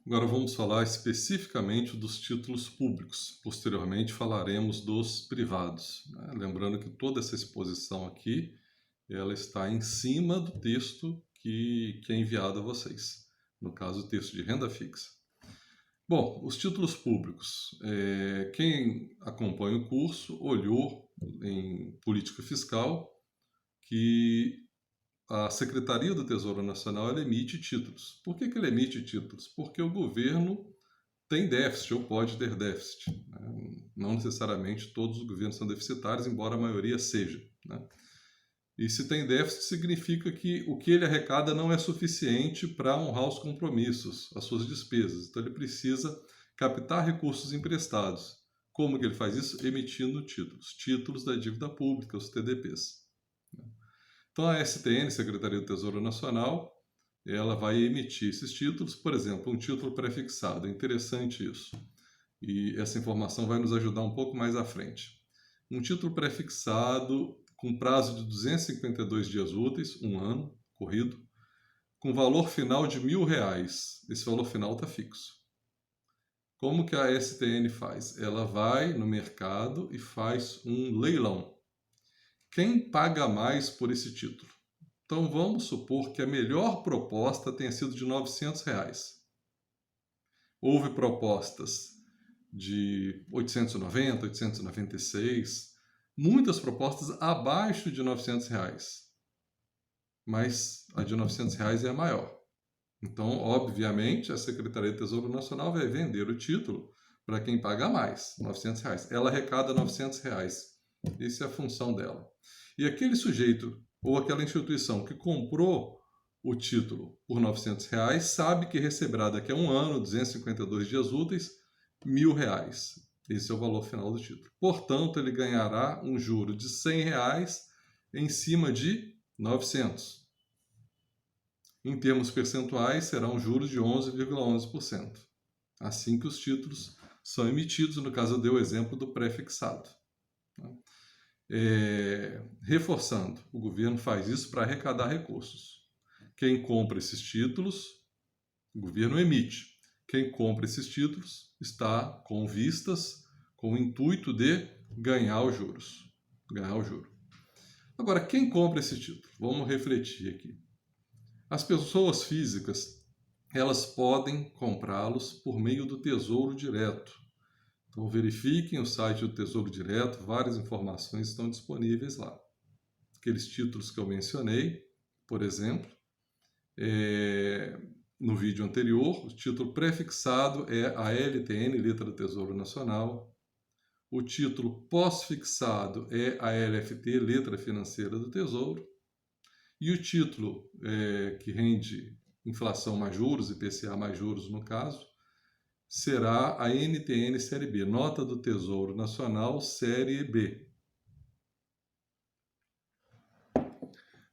Agora vamos falar especificamente dos títulos públicos. Posteriormente falaremos dos privados, né? Lembrando que toda essa exposição aqui, ela está em cima do texto que é enviado a vocês. No caso, o texto de renda fixa. Bom, os títulos públicos. Quem acompanha o curso olhou em política fiscal que a Secretaria do Tesouro Nacional ela emite títulos. Por que ela emite títulos? Porque o governo tem déficit ou pode ter déficit, né? Não necessariamente todos os governos são deficitários, embora a maioria seja, né? E se tem déficit, significa que o que ele arrecada não é suficiente para honrar os compromissos, as suas despesas. Então ele precisa captar recursos emprestados. Como que ele faz isso? Emitindo títulos da dívida pública, os TDPs. Então a STN, Secretaria do Tesouro Nacional, ela vai emitir esses títulos, por exemplo, um título prefixado. É interessante isso. E essa informação vai nos ajudar um pouco mais à frente. Um título prefixado com prazo de 252 dias úteis, um ano corrido, com valor final de R$ 1.000. Esse valor final está fixo. Como que a STN faz? Ela vai no mercado e faz um leilão. Quem paga mais por esse título? Então vamos supor que a melhor proposta tenha sido de R$ 900. Houve propostas de 890, 896, muitas propostas abaixo de R$ 900, mas a de R$ 900 é a maior. Então, obviamente, a Secretaria do Tesouro Nacional vai vender o título para quem paga mais, R$ 900. Ela arrecada R$ 900. Essa é a função dela. E aquele sujeito ou aquela instituição que comprou o título por R$ 900 sabe que receberá daqui a um ano, 252 dias úteis, R$ 1.000. Esse é o valor final do título. Portanto, ele ganhará um juro de R$ 100 em cima de 900. Em termos percentuais, serão juros de 11,11%. Assim que os títulos são emitidos, no caso eu dei o exemplo do pré-fixado. Reforçando, o governo faz isso para arrecadar recursos. Quem compra esses títulos, o governo emite. Quem compra esses títulos está com vistas, com o intuito de ganhar os juros. Ganhar o juro. Agora, quem compra esse título? Vamos refletir aqui. As pessoas físicas, elas podem comprá-los por meio do Tesouro Direto. Então, verifiquem o site do Tesouro Direto, várias informações estão disponíveis lá. Aqueles títulos que eu mencionei, por exemplo, no vídeo anterior, o título prefixado é a LTN, letra do Tesouro Nacional. O título pós-fixado é a LFT, letra financeira do Tesouro. E o título que rende inflação mais juros, IPCA mais juros no caso, será a NTN Série B, Nota do Tesouro Nacional Série B.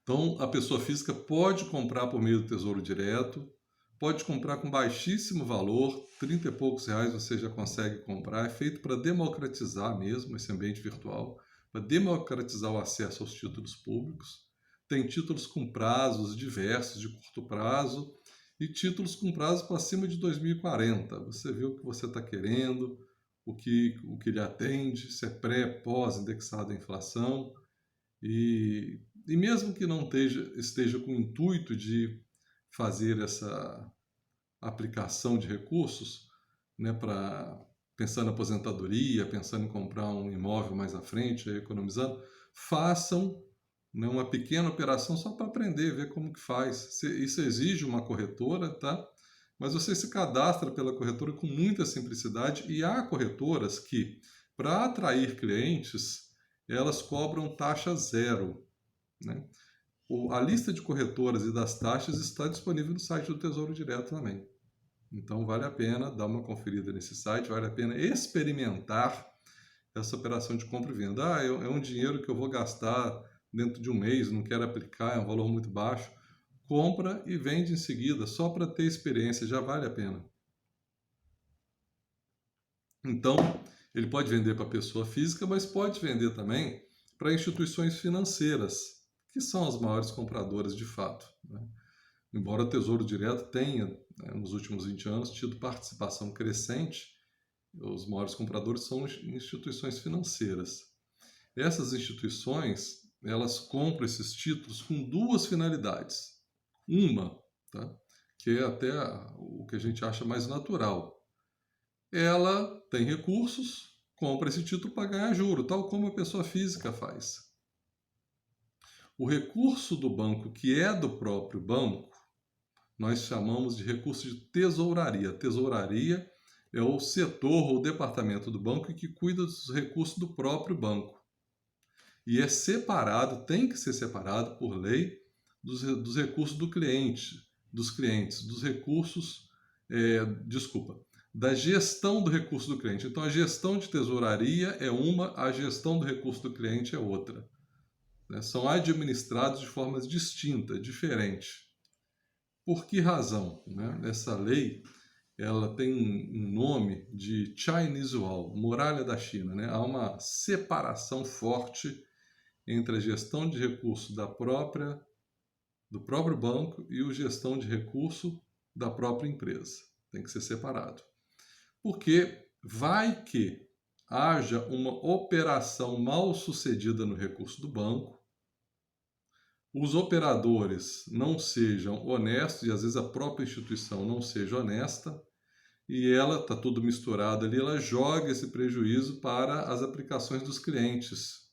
Então, a pessoa física pode comprar por meio do Tesouro Direto, pode comprar com baixíssimo valor, 30 e poucos reais você já consegue comprar. É feito para democratizar mesmo esse ambiente virtual, para democratizar o acesso aos títulos públicos. Tem títulos com prazos diversos, de curto prazo, e títulos com prazo para acima de 2040. Você vê o que você está querendo, o que lhe atende, se é pré, pós, indexado à inflação. E mesmo que não esteja com o intuito de fazer essa aplicação de recursos, né, pensando em aposentadoria, pensando em comprar um imóvel mais à frente, economizando, façam, né, uma pequena operação só para aprender, ver como que faz. Isso exige uma corretora, tá? Mas você se cadastra pela corretora com muita simplicidade e há corretoras que, para atrair clientes, elas cobram taxa zero, né? A lista de corretoras e das taxas está disponível no site do Tesouro Direto também. Então vale a pena dar uma conferida nesse site, vale a pena experimentar essa operação de compra e venda. É um dinheiro que eu vou gastar dentro de um mês, não quero aplicar, é um valor muito baixo. Compra e vende em seguida, só para ter experiência, já vale a pena. Então, ele pode vender para pessoa física, mas pode vender também para instituições financeiras, que são as maiores compradoras de fato, né? embora o Tesouro Direto tenha, né, nos últimos 20 anos, tido participação crescente, os maiores compradores são instituições financeiras. Essas instituições, elas compram esses títulos com duas finalidades. Uma, tá, que é até o que a gente acha mais natural. Ela tem recursos, compra esse título para ganhar juro, tal como a pessoa física faz. O recurso do banco, que é do próprio banco, nós chamamos de recurso de tesouraria. Tesouraria é o setor ou departamento do banco que cuida dos recursos do próprio banco. E é separado, tem que ser separado por lei, dos recursos do cliente, dos recursos, da gestão do recurso do cliente. Então, a gestão de tesouraria é uma, a gestão do recurso do cliente é outra. Né? São administrados de formas distintas, diferentes. Por que razão? Né? Essa lei ela tem um nome de Chinese Wall, muralha da China. Né? Há uma separação forte entre a gestão de recurso do próprio banco e a gestão de recurso da própria empresa. Tem que ser separado. Porque vai que haja uma operação mal sucedida no recurso do banco, os operadores não sejam honestos e às vezes a própria instituição não seja honesta e ela, está tudo misturado ali, ela joga esse prejuízo para as aplicações dos clientes.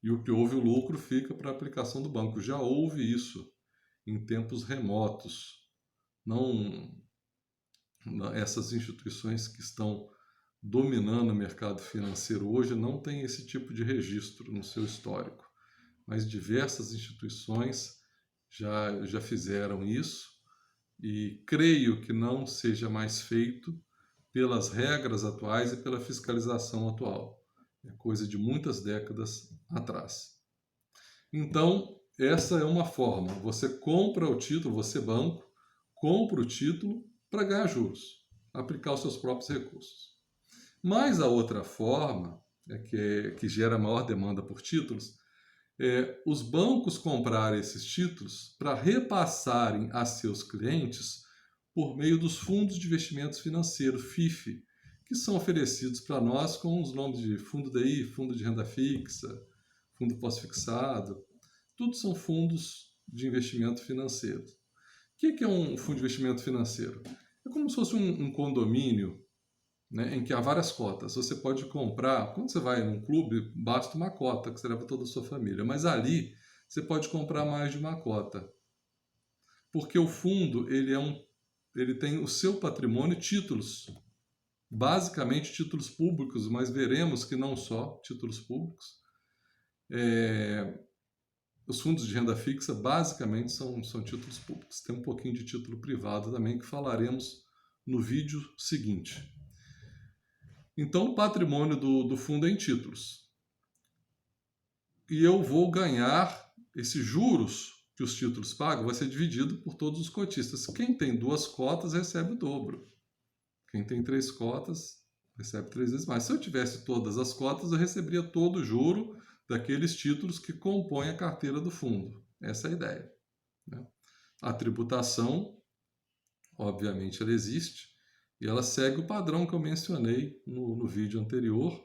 E o que houve o lucro fica para a aplicação do banco. Já houve isso em tempos remotos. Essas instituições que estão dominando o mercado financeiro hoje não têm esse tipo de registro no seu histórico. Mas diversas instituições já fizeram isso e creio que não seja mais feito pelas regras atuais e pela fiscalização atual. É coisa de muitas décadas atrás. Então, essa é uma forma. Você compra o título, você banco, compra o título para ganhar juros, aplicar os seus próprios recursos. Mas a outra forma, que gera maior demanda por títulos, é os bancos comprarem esses títulos para repassarem a seus clientes por meio dos fundos de investimentos financeiros, FIF, que são oferecidos para nós com os nomes de fundo DI, fundo de renda fixa, fundo pós-fixado. Tudo são fundos de investimento financeiro. O que é um fundo de investimento financeiro? É como se fosse um condomínio, né, em que há várias cotas. Você pode comprar, quando você vai num clube, basta uma cota que você leva toda a sua família, mas ali você pode comprar mais de uma cota. Porque o fundo, ele tem o seu patrimônio títulos, basicamente títulos públicos, mas veremos que não só títulos públicos. Os fundos de renda fixa basicamente são títulos públicos. Tem um pouquinho de título privado também que falaremos no vídeo seguinte. Então, o patrimônio do fundo é em títulos. E eu vou ganhar esses juros que os títulos pagam, vai ser dividido por todos os cotistas. Quem tem 2 cotas recebe o dobro. Quem tem 3 cotas recebe 3 vezes mais. Se eu tivesse todas as cotas, eu receberia todo o juro daqueles títulos que compõem a carteira do fundo. Essa é a ideia. Né? A tributação, obviamente, ela existe e ela segue o padrão que eu mencionei no vídeo anterior.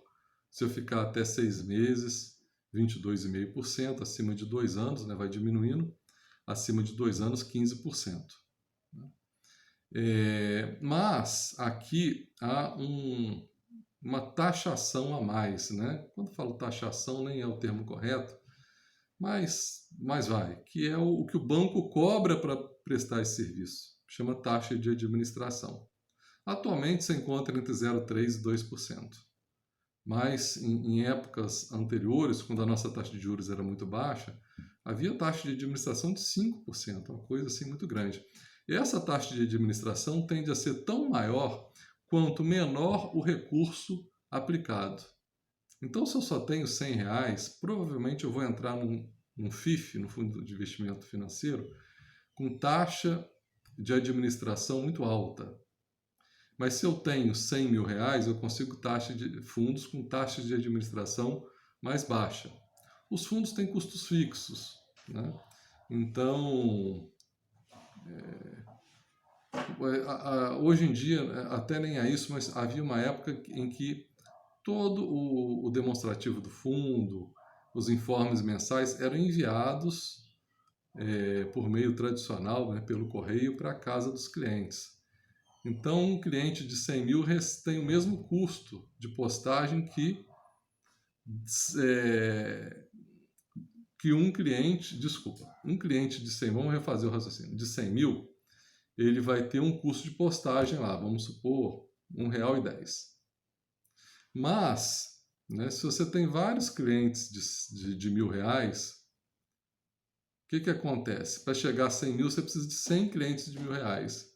Se eu ficar até 6 meses, 22,5%, acima de 2 anos, né, vai diminuindo, acima de 2 anos, 15%. Mas aqui há uma taxação a mais, né? Quando eu falo taxação, nem é o termo correto, mas vai, que é o que o banco cobra para prestar esse serviço, chama taxa de administração. Atualmente se encontra entre 0,3% e 2%, mas em épocas anteriores, quando a nossa taxa de juros era muito baixa, havia taxa de administração de 5%, uma coisa assim muito grande. E essa taxa de administração tende a ser tão maior quanto menor o recurso aplicado. Então, se eu só tenho R$100, provavelmente eu vou entrar num FIF, no Fundo de Investimento Financeiro, com taxa de administração muito alta. Mas se eu tenho R$100 mil, eu consigo fundos com taxa de administração mais baixa. Os fundos têm custos fixos, né? Então, Hoje em dia, até nem é isso, mas havia uma época em que todo o demonstrativo do fundo, os informes mensais eram enviados por meio tradicional, né, pelo correio, para a casa dos clientes. Então, um cliente de 100 mil tem o mesmo custo de postagem que um cliente de 100, vamos refazer o raciocínio, de 100 mil, ele vai ter um custo de postagem lá, vamos supor, R$ 1,10. Mas, né, se você tem vários clientes de R$ 1.000, o que acontece? Para chegar a 100 mil, você precisa de 100 clientes de R$ 1.000.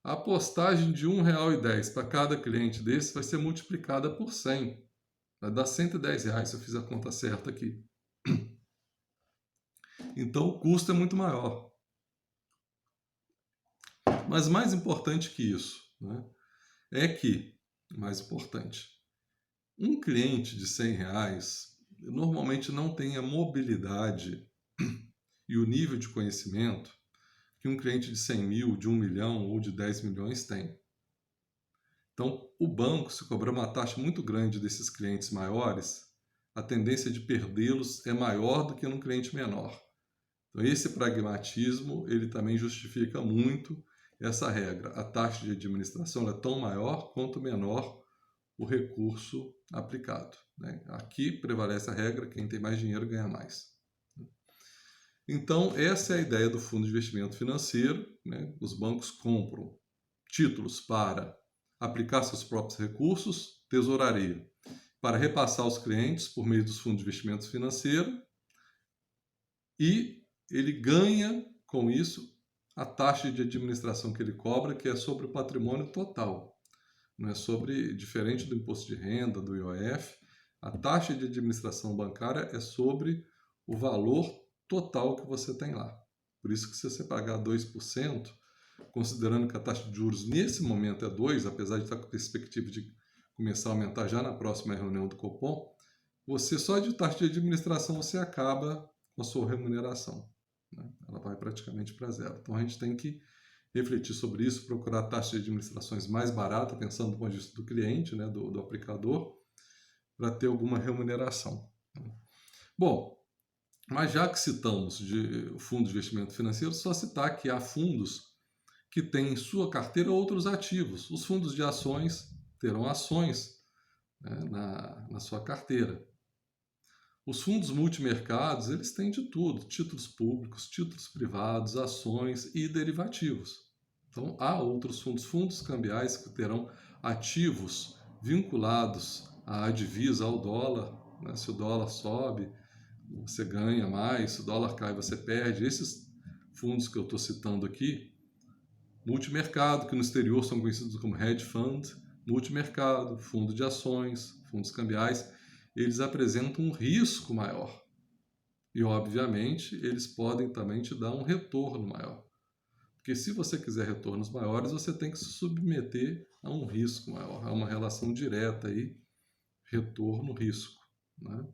A postagem de R$ 1,10 para cada cliente desse vai ser multiplicada por 100. Vai dar R$ 110, se eu fiz a conta certa aqui. Então, o custo é muito maior. Mas mais importante que isso, né, mais importante, um cliente de R$ 100 normalmente não tem a mobilidade e o nível de conhecimento que um cliente de 100 mil, de 1 milhão ou de 10 milhões tem. Então, o banco, se cobrar uma taxa muito grande desses clientes maiores, a tendência de perdê-los é maior do que num cliente menor. Então, esse pragmatismo, ele também justifica muito essa regra. A taxa de administração é tão maior quanto menor o recurso aplicado, né? Aqui prevalece a regra, quem tem mais dinheiro ganha mais. Então, essa é a ideia do fundo de investimento financeiro, né? Os bancos compram títulos para aplicar seus próprios recursos, tesouraria, para repassar aos clientes por meio dos fundos de investimento financeiro, e ele ganha com isso a taxa de administração que ele cobra, que é sobre o patrimônio total. Não é diferente do imposto de renda, do IOF, a taxa de administração bancária é sobre o valor total que você tem lá. Por isso que se você pagar 2%, considerando que a taxa de juros nesse momento é 2%, apesar de estar com perspectiva de começar a aumentar já na próxima reunião do Copom, você só de taxa de administração você acaba com a sua remuneração, né? Ela vai praticamente para zero. Então a gente tem que refletir sobre isso, procurar taxas de administrações mais baratas, pensando do ponto de vista do cliente, né, do aplicador, para ter alguma remuneração. Bom, mas já que citamos de fundo de investimento financeiro, só citar que há fundos que têm em sua carteira outros ativos. Os fundos de ações terão ações, né, na sua carteira. Os fundos multimercados, eles têm de tudo, títulos públicos, títulos privados, ações e derivativos. Então, há outros fundos cambiais que terão ativos vinculados à divisa, ao dólar, né? Se o dólar sobe, você ganha mais, se o dólar cai, você perde. Esses fundos que eu estou citando aqui, multimercado, que no exterior são conhecidos como hedge fund, multimercado, fundo de ações, fundos cambiais, eles apresentam um risco maior. E, obviamente, eles podem também te dar um retorno maior. Porque se você quiser retornos maiores, você tem que se submeter a um risco maior, a uma relação direta aí, retorno-risco, né?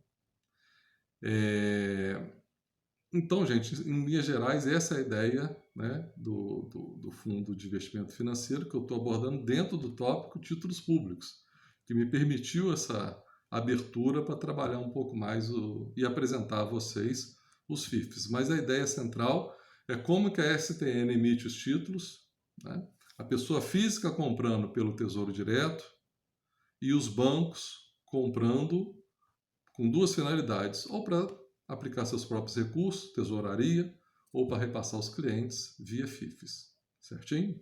Então, gente, em linhas gerais, essa é a ideia, né, do fundo de investimento financeiro que eu estou abordando dentro do tópico títulos públicos, que me permitiu essa abertura para trabalhar um pouco mais e apresentar a vocês os FIFs. Mas a ideia central é como que a STN emite os títulos, né? A pessoa física comprando pelo Tesouro Direto e os bancos comprando com duas finalidades, ou para aplicar seus próprios recursos, tesouraria, ou para repassar aos clientes via FIFs. Certinho?